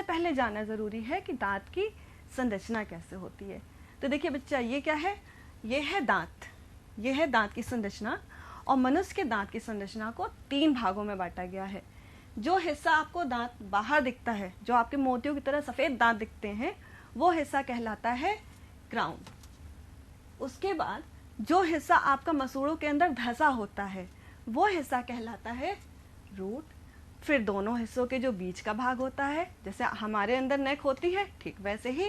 सबसे पहले जानना ज़रूरी है कि दांत की संरचना कैसे होती है। तो देखिए बच्चा, ये क्या है? ये है दांत, ये है दांत की संरचना। और मनुष्य के दांत की संरचना को 3 भागों में बांटा गया है। जो हिस्सा आपको दांत बाहर दिखता है, जो आपके मोतियों की तरह सफ़ेद दांत दिखते हैं, वो हिस्सा कहलाता है क्राउन। उसके बाद जो हिस्सा आपका मसूड़ों के अंदर धंसा होता है, वो हिस्सा कहलाता है रूट। फिर दोनों हिस्सों के जो बीच का भाग होता है, जैसे हमारे अंदर नेक होती है, ठीक वैसे ही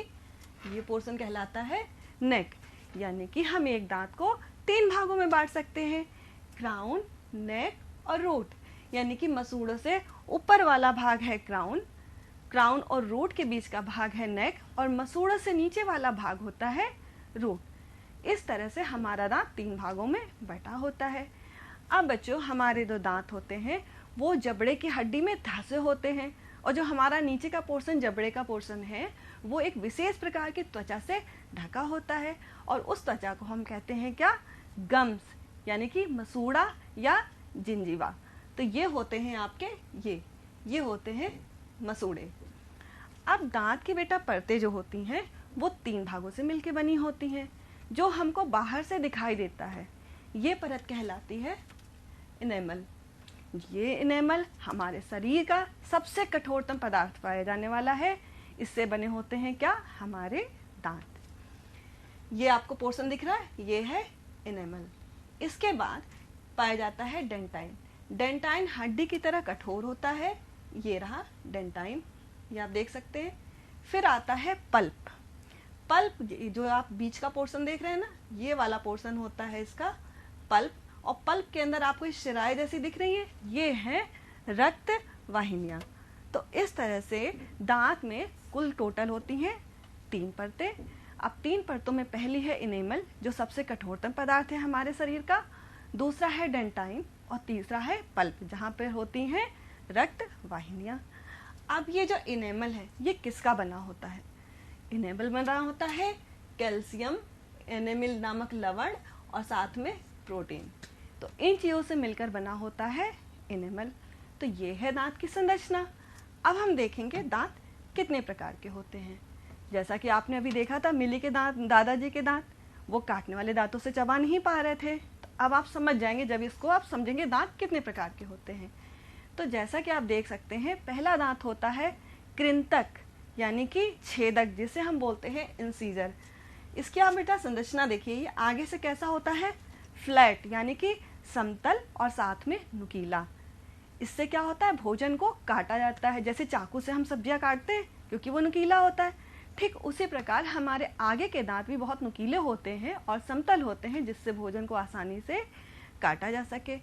ये पोर्शन कहलाता है नेक। यानी कि हम एक दांत को 3 भागों में बांट सकते हैं, क्राउन, नेक और रूट। यानी कि मसूड़ों से ऊपर वाला भाग है क्राउन, क्राउन और रूट के बीच का भाग है नेक, और मसूड़ों से नीचे वाला भाग होता है रूट। इस तरह से हमारा दांत 3 भागों में बटा होता है। अब बच्चों, हमारे जो दांत होते हैं वो जबड़े की हड्डी में धंसे होते हैं, और जो हमारा नीचे का पोर्शन, जबड़े का पोर्शन है, वो एक विशेष प्रकार की त्वचा से ढका होता है। और उस त्वचा को हम कहते हैं क्या? गम्स, यानी कि मसूड़ा या जिंजीवा। तो ये होते हैं आपके ये होते हैं मसूड़े। अब दांत की बेटा परतें जो होती हैं वो 3 भागों से मिलकर बनी होती हैं। जो हमको बाहर से दिखाई देता है, ये परत कहलाती है इनेमल। ये इनेमल हमारे शरीर का सबसे कठोरतम पदार्थ पाया जाने वाला है। इससे बने होते हैं क्या? हमारे दांत। ये आपको पोर्शन दिख रहा है, ये है इनेमल। इसके बाद पाया जाता है डेंटाइन। डेंटाइन हड्डी की तरह कठोर होता है, ये रहा डेंटाइन, ये आप देख सकते हैं। फिर आता है पल्प। पल्प जो आप बीच का पोर्शन देख रहे हैं ना, ये वाला पोर्शन होता है इसका पल्प। और पल्प के अंदर आपको इस शिराएं जैसी दिख रही है, ये है रक्त वाहिनियां। तो इस तरह से दांत में कुल टोटल होती हैं 3 परतें। अब 3 परतों में पहली है इनेमल, जो सबसे कठोरतम पदार्थ है हमारे शरीर का। दूसरा है डेंटाइन और तीसरा है पल्प, जहाँ पर होती हैं रक्त वाहिनियां। अब ये जो इनेमल है, ये किसका बना होता है? इनेमल बना होता है कैल्शियम, एनेमिल नामक लवण और साथ में प्रोटीन। तो इन चीज़ों से मिलकर बना होता है इनेमल। तो ये है दांत की संरचना। अब हम देखेंगे दांत कितने प्रकार के होते हैं। जैसा कि आपने अभी देखा था, मिली के दांत, दादाजी के दांत, वो काटने वाले दांतों से चबा नहीं पा रहे थे। तो अब आप समझ जाएंगे, जब इसको आप समझेंगे दांत कितने प्रकार के होते हैं। तो जैसा कि आप देख सकते हैं, पहला दांत होता है कृंतक, यानी कि छेदक, जिसे हम बोलते हैं इंसीजर। इसकी आप बेटा संरचना देखिए, ये आगे से कैसा होता है? फ्लैट, यानी कि समतल और साथ में नुकीला। इससे क्या होता है? भोजन को काटा जाता है। जैसे चाकू से हम सब्जियां काटते हैं क्योंकि वो नुकीला होता है, ठीक उसी प्रकार हमारे आगे के दांत भी बहुत नुकीले होते हैं और समतल होते हैं, जिससे भोजन को आसानी से काटा जा सके।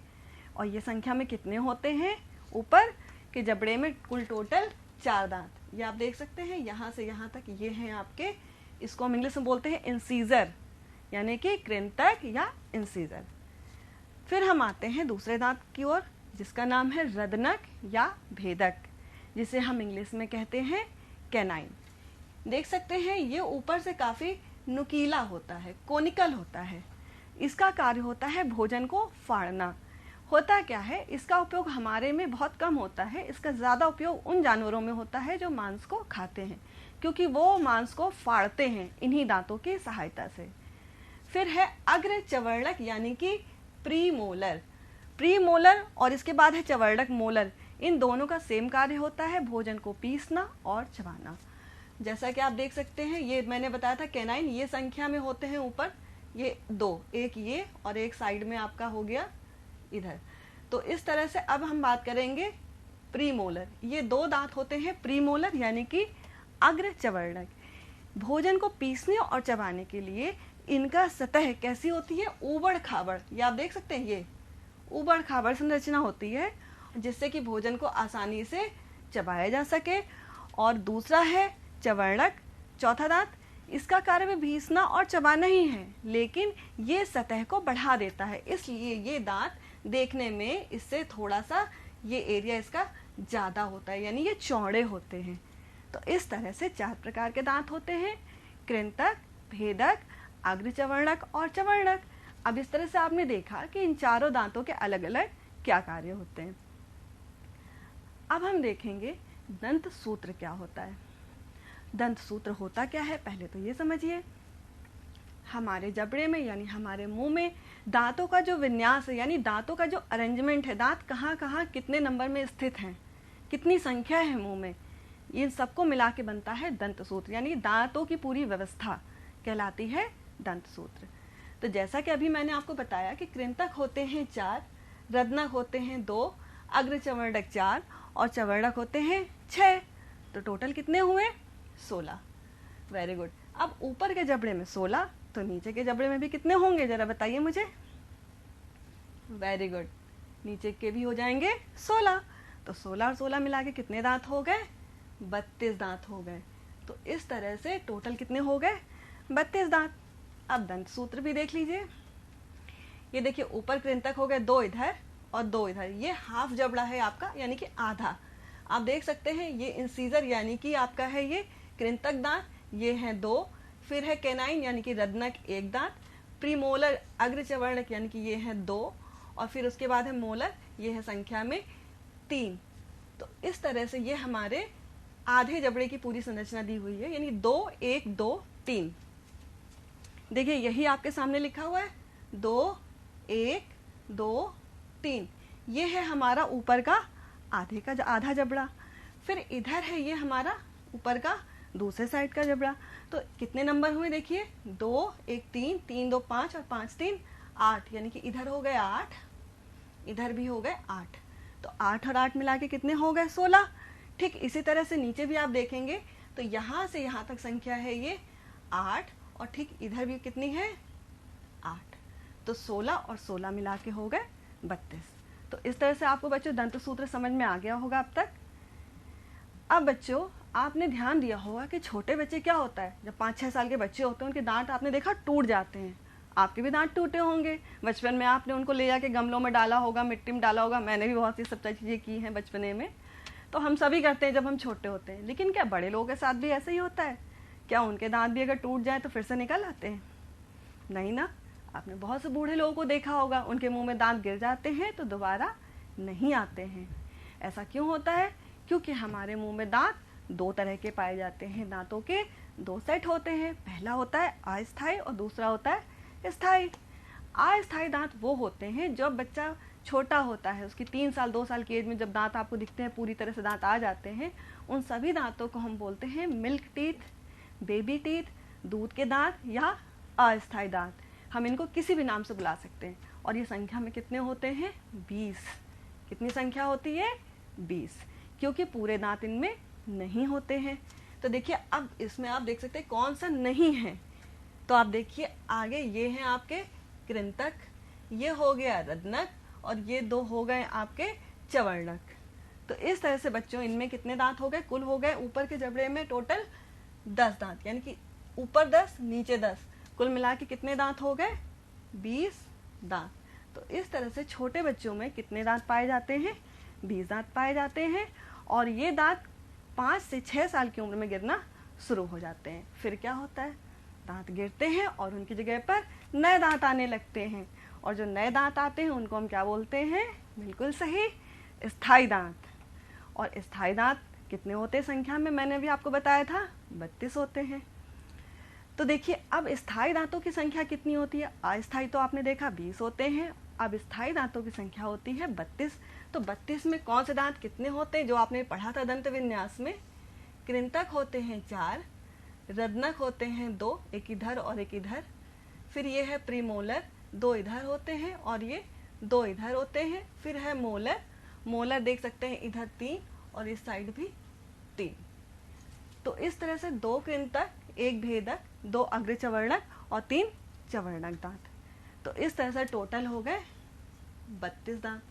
और ये संख्या में कितने होते हैं? ऊपर के जबड़े में कुल टोटल 4 दांत, ये आप देख सकते हैं। यहाँ से यहाँ तक ये हैं आपके, इसको हम इंग्लिश में बोलते हैं इंसीजर, यानी कि कृंतक या इंसीजर। फिर हम आते हैं दूसरे दांत की ओर, जिसका नाम है रदनक या भेदक, जिसे हम इंग्लिश में कहते हैं कैनाइन। देख सकते हैं ये ऊपर से काफ़ी नुकीला होता है, कोनिकल होता है। इसका कार्य होता है भोजन को फाड़ना। होता क्या है, इसका उपयोग हमारे में बहुत कम होता है। इसका ज़्यादा उपयोग उन जानवरों में होता है जो मांस को खाते हैं, क्योंकि वो मांस को फाड़ते हैं इन्हीं दांतों की सहायता से। फिर है अग्र चवर्णक, यानी कि प्रीमोलर। प्रीमोलर और इसके बाद है चवर्णक मोलर। इन दोनों का सेम कार्य होता है, भोजन को पीसना और चबाना। जैसा कि आप देख सकते हैं, ये मैंने बताया था कैनाइन, ये संख्या में होते हैं ऊपर, ये 2, एक ये और एक साइड में आपका हो गया इधर। तो इस तरह से अब हम बात करेंगे प्रीमोलर। ये 2 दांत होते हैं प्रीमोलर, यानी कि अग्र चवर्णक। भोजन को पीसने और चबाने के लिए इनका सतह कैसी होती है? ऊबड़ खाबड़। ये आप देख सकते हैं, ये ऊबड़ खाबड़ संरचना होती है, जिससे कि भोजन को आसानी से चबाया जा सके। और दूसरा है चवर्णक, चौथा दांत। इसका कार्य भी पीसना और चबाना ही है, लेकिन ये सतह को बढ़ा देता है, इसलिए ये दांत देखने में इससे थोड़ा सा ये एरिया इसका ज़्यादा होता है, यानी ये चौड़े होते हैं। तो इस तरह से 4 प्रकार के दांत होते हैं, कृंतक, भेदक, अग्रचवर्णक और चवर्णक। अब इस तरह से आपने देखा कि इन चारों दांतों के अलग अलग क्या कार्य होते हैं। अब हम देखेंगे दंत सूत्र क्या होता है। दंत सूत्र होता क्या है, पहले तो ये समझिए। हमारे जबड़े में यानी हमारे मुंह में दांतों का जो विन्यास है, यानी दांतों का जो अरेंजमेंट है, दांत कहाँ कहाँ कितने नंबर में स्थित हैं, कितनी संख्या है मुंह में, इन सबको मिला के बनता है दंत सूत्र, यानी दांतों की पूरी व्यवस्था कहलाती है दंत सूत्र। तो जैसा कि अभी मैंने आपको बताया कि कृंतक होते हैं 4, रत्नक होते हैं 2, अग्र चवर्णक 4 और चवर्णक होते हैं 6। तो टोटल कितने हुए, 16। Very good. अब ऊपर के जबड़े में 16, तो नीचे के जबड़े में भी कितने होंगे, जरा बताइए मुझे। वेरी गुड, नीचे के भी हो जाएंगे 16। तो 16 और 16 मिला के कितने दांत हो गए, 32 दांत हो गए। तो इस तरह से टोटल कितने हो गए, 32 दांत। अब दंत सूत्र भी देख लीजिए। ये देखिए ऊपर कृंतक हो गए 2 इधर और 2 इधर, ये हाफ जबड़ा है आपका, यानी कि आधा। आप देख सकते हैं ये इंसीजर यानी कि आपका है ये कृंतक दांत, ये है 2, फिर है कैनाइन यानी कि रत्नक 1 दांत, प्रीमोलर अग्र चवर्णक यानी कि ये है 2, और फिर उसके बाद है मोलर, ये है संख्या में 3। तो इस तरह से ये हमारे आधे जबड़े की पूरी संरचना दी हुई है, यानी 2 1 2 3। देखिए यही आपके सामने लिखा हुआ है, 2 1 2 3। ये है हमारा ऊपर का आधा जबड़ा। फिर इधर है ये हमारा ऊपर का दूसरे साइड का जबड़ा। तो कितने नंबर हुए देखिए, 2 1 3 3 2 5 और 5 3 8, यानी कि इधर हो गए 8, इधर भी हो गए 8। तो 8 और 8 मिला के कितने हो गए, 16। ठीक इसी तरह से नीचे भी आप देखेंगे तो यहाँ से यहाँ तक संख्या है ये 8, और ठीक इधर भी कितनी है 8। तो 16 और 16 मिला के हो गए 32। तो इस तरह से आपको बच्चों दंत सूत्र समझ में आ गया होगा अब तक। अब बच्चों आपने ध्यान दिया होगा कि छोटे बच्चे क्या होता है, जब 5-6 साल के बच्चे होते हैं उनके दांत आपने देखा टूट जाते हैं। आपके भी दांत टूटे होंगे, बचपन में आपने उनको ले जाके गमलों में डाला होगा, मिट्टी में डाला होगा। मैंने भी बहुत सी सब चीज़ें की हैं बचपने में, तो हम सभी करते हैं जब हम छोटे होते हैं। लेकिन क्या बड़े लोगों के साथ भी ऐसा ही होता है, क्या उनके दांत भी अगर टूट जाए तो फिर से निकल आते हैं? नहीं ना। आपने बहुत से बूढ़े लोगों को देखा होगा, उनके मुंह में दांत गिर जाते हैं तो दोबारा नहीं आते हैं। ऐसा क्यों होता है? क्योंकि हमारे मुंह में दांत 2 तरह के पाए जाते हैं। दांतों के 2 सेट होते हैं, पहला होता है अस्थायी और दूसरा होता है स्थायी। अस्थायी दांत वो होते हैं जब बच्चा छोटा होता है, उसकी 3 साल 2 साल की एज में जब दांत आपको दिखते हैं, पूरी तरह से दांत आ जाते हैं, उन सभी दांतों को हम बोलते हैं मिल्क टीथ, बेबी टीथ, दूध के दांत या अस्थायी दांत। हम इनको किसी भी नाम से बुला सकते हैं। और ये संख्या में कितने होते हैं? 20। कितनी संख्या होती है? 20, क्योंकि पूरे दांत इनमें नहीं होते हैं। तो देखिए अब इसमें आप देख सकते हैं कौन सा नहीं है। तो आप देखिए आगे ये हैं आपके कृंतक, ये हो गया रत्नक, और ये 2 हो गए आपके चवर्णक। तो इस तरह से बच्चों इनमें कितने दांत हो गए? कुल हो गए ऊपर के जबड़े में टोटल 10 दांत, यानी कि ऊपर 10 नीचे 10, कुल मिला के कितने दांत हो गए? 20 दांत। तो इस तरह से छोटे बच्चों में कितने दांत पाए जाते हैं? 20 दांत पाए जाते हैं। और ये दांत 5 से 6 साल की उम्र में गिरना शुरू हो जाते हैं। फिर क्या होता है? दांत गिरते हैं और उनकी जगह पर नए दांत आने लगते हैं। और जो नए दांत आते हैं उनको हम क्या बोलते हैं? बिल्कुल सही, स्थायी दांत। और स्थायी दांत कितने होते हैं संख्या में? मैंने भी आपको बताया था 32 होते हैं। तो देखिए अब स्थायी दांतों की संख्या कितनी होती है? अस्थायी तो आपने देखा 20 होते हैं, अब स्थायी दांतों की संख्या होती है 32। तो 32 में कौन से दांत कितने होते हैं जो आपने पढ़ा था दंत विन्यास में? कृंतक होते हैं 4, रत्नक होते हैं 2, एक इधर और एक इधर, फिर ये है प्रीमोलर, 2 इधर होते हैं और ये 2 इधर होते हैं, फिर है मोलर, मोलर देख सकते हैं इधर 3 और इस साइड भी 3। तो इस तरह से 2 कृंतक, 1 भेदक, 2 अग्र चवर्णक और 3 चवर्णक दांत। तो इस तरह से टोटल हो गए 32 दांत।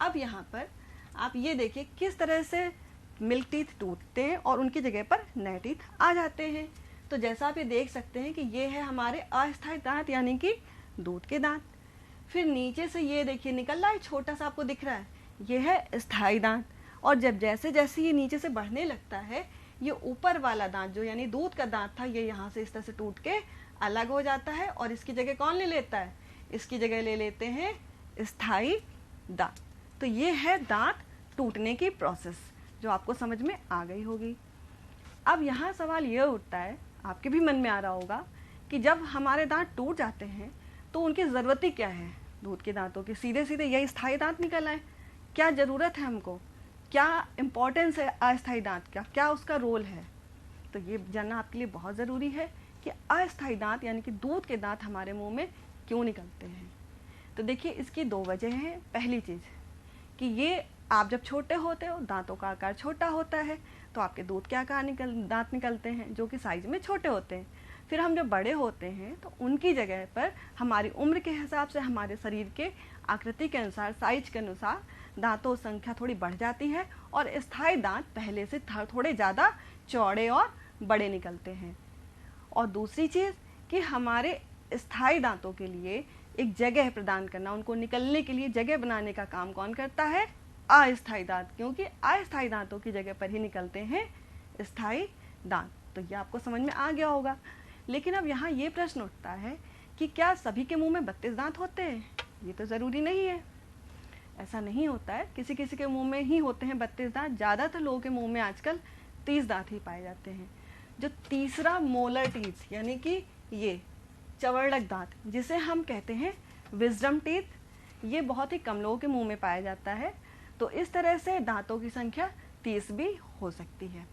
अब यहाँ पर आप ये देखिए किस तरह से मिल्क टीथ टूटते हैं और उनकी जगह पर नए टीथ आ जाते हैं। तो जैसा आप ये देख सकते हैं कि ये है हमारे अस्थायी दांत, यानी कि दूध के दांत। फिर नीचे से ये देखिए निकल रहा है, छोटा सा आपको दिख रहा है, ये है स्थायी दांत। और जब जैसे जैसे ये नीचे से बढ़ने लगता है, ये ऊपर वाला दांत जो यानी दूध का दांत था, ये यहाँ से इस तरह से टूट के अलग हो जाता है और इसकी जगह कौन ले लेता है? इसकी जगह ले लेते हैं स्थायी दांत। तो ये है दांत टूटने की प्रोसेस। जो आपको समझ में आ गई होगी। अब यहाँ सवाल ये उठता है, आपके भी मन में आ रहा होगा कि जब हमारे दांत टूट जाते हैं तो उनकी ज़रूरत ही क्या है? दूध के दांतों की सीधे सीधे यही स्थायी दांत निकल आए, क्या ज़रूरत है हमको? क्या इम्पोर्टेंस है अस्थायी दांत का? क्या उसका रोल है? तो ये जानना आपके लिए बहुत ज़रूरी है कि अस्थायी दांत यानी कि दूध के दांत हमारे मुंह में क्यों निकलते हैं। तो देखिए, इसकी दो वजह हैं। पहली चीज़ कि ये आप जब छोटे होते हो, दांतों का आकार छोटा होता है, तो आपके दूध के आकार दांत निकलते हैं जो कि साइज में छोटे होते हैं। फिर हम जब बड़े होते हैं तो उनकी जगह पर हमारी उम्र के हिसाब से, हमारे शरीर के आकृति के अनुसार, साइज के अनुसार दांतों की संख्या थोड़ी बढ़ जाती है और स्थायी दांत पहले से थोड़े ज़्यादा चौड़े और बड़े निकलते हैं। और दूसरी चीज़ कि हमारे स्थायी दांतों के लिए एक जगह प्रदान करना, उनको निकलने के लिए जगह बनाने का काम कौन करता है? अस्थायी दांत, क्योंकि अस्थायी दांतों की जगह पर ही निकलते हैं स्थायी दांत। तो ये आपको समझ में आ गया होगा। लेकिन अब यहाँ ये प्रश्न उठता है कि क्या सभी के मुंह में 32 दांत होते हैं? ये तो ज़रूरी नहीं है, ऐसा नहीं होता है। किसी किसी के मुंह में ही होते हैं 32 दांत। ज़्यादातर लोगों के मुंह में आजकल 30 दांत ही पाए जाते हैं। जो तीसरा मोलर टीथ यानी कि ये चवर्णक दांत, जिसे हम कहते हैं विजडम टीथ, ये बहुत ही कम लोगों के मुंह में पाया जाता है। तो इस तरह से दांतों की संख्या 30 भी हो सकती है।